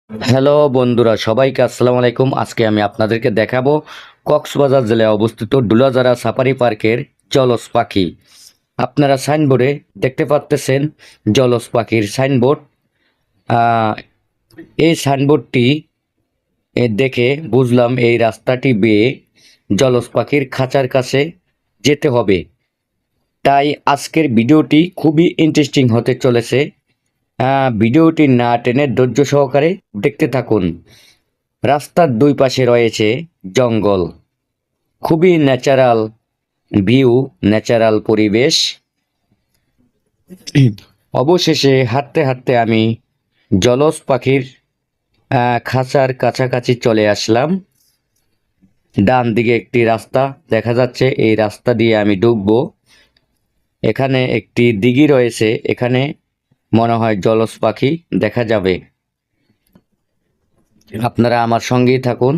Hello বন্ধুরা, সবাইকে আসসালামু আলাইকুম। আজকে আমি আপনাদেরকে দেখাবো কক্সবাজার জেলায় অবস্থিত ডুলাজারা সাফারি পার্কের জলজ পাখি। আপনারা সাইনবোর্ডে দেখতে পাচ্ছেন জলজ পাখির সাইনবোর্ড। এই সাইনবোর্ডটি দেখে বুঝলাম এই রাস্তাটি বেয়ে জলজ পাখির খাঁচার কাছে যেতে হবে। তাই আজকের ভিডিওটি খুবই ইন্টারেস্টিং হতে চলেছে। ভিডিওটি না টেনে ধৈর্য সহকারে দেখতে থাকুন। রাস্তার দুই পাশে রয়েছে জঙ্গল, খুবই ন্যাচারাল ভিউ, ন্যাচারাল পরিবেশ। অবশেষে হাঁটতে হাঁটতে আমি জলজ পাখির খাঁচার কাছাকাছি চলে আসলাম। ডান দিকে একটি রাস্তা দেখা যাচ্ছে, এই রাস্তা দিয়ে আমি ঢুকবো। এখানে একটি দিঘি রয়েছে, এখানে মনে হয় জলজ পাখি দেখা যাবে। আপনারা আমার সঙ্গেই থাকুন।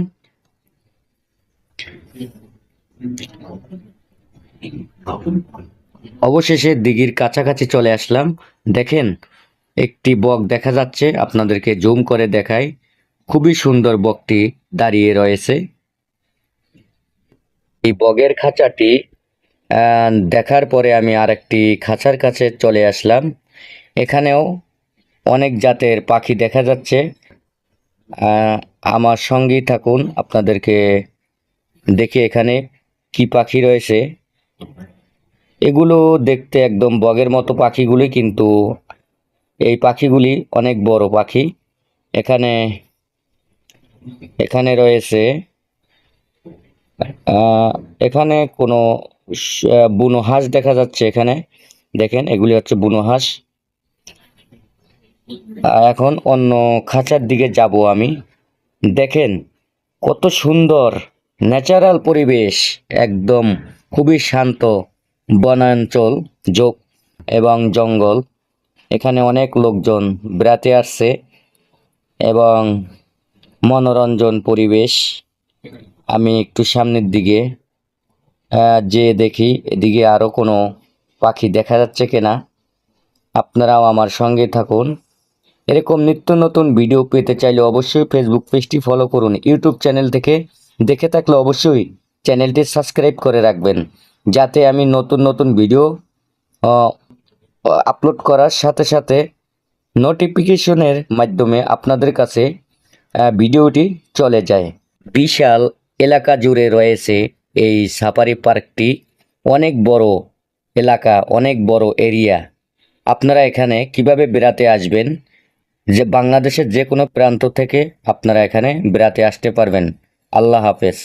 অবশেষে দিঘির কাছাকাছি চলে আসলাম। দেখেন, একটি বক দেখা যাচ্ছে, আপনাদেরকে জুম করে দেখাই। খুবই সুন্দর বকটি দাঁড়িয়ে রয়েছে। এই বগের খাঁচাটি দেখার পরে আমি আরেকটি খাঁচার কাছে চলে আসলাম। এখানেও অনেক জাতের পাখি দেখা যাচ্ছে। আমার সঙ্গেই থাকুন, আপনাদেরকে দেখে এখানে কি পাখি রয়েছে। এগুলো দেখতে একদম বগের মতো পাখিগুলি, কিন্তু এই পাখিগুলি অনেক বড় পাখি। এখানে এখানে রয়েছে এখানে কোনো বুনো হাঁস দেখা যাচ্ছে। এখানে দেখেন, এগুলি হচ্ছে বুনো হাঁস। এখন অন্য খাঁচার দিকে যাব আমি। দেখেন কত সুন্দর ন্যাচারাল পরিবেশ, একদম খুবই শান্ত বনাঞ্চল যোগ এবং জঙ্গল। এখানে অনেক লোকজন বেড়াতে আসছে এবং মনোরঞ্জন পরিবেশ। আমি একটু সামনের দিকে যে দেখি এদিকে আরও কোনো পাখি দেখা যাচ্ছে কিনা। আপনারাও আমার সঙ্গে থাকুন। এরকম নিত্য নতুন ভিডিও পেতে চাইলে অবশ্যই ফেসবুক পেজটি ফলো করুন। ইউটিউব চ্যানেল থেকে দেখে থাকলে অবশ্যই চ্যানেলটি সাবস্ক্রাইব করে রাখবেন, যাতে আমি নতুন নতুন ভিডিও আপলোড করার সাথে সাথে নোটিফিকেশনের মাধ্যমে আপনাদের কাছে ভিডিওটি চলে যায়। বিশাল এলাকা জুড়ে রয়েছে এই সাফারি পার্কটি। অনেক বড় এলাকা, অনেক বড় এরিয়া। আপনারা এখানে কিভাবে বেড়াতে আসবেন, যে বাংলাদেশের যে কোনো প্রান্ত থেকে আপনারা এখানে বেড়াতে আসতে পারবেন। আল্লাহ হাফেজ।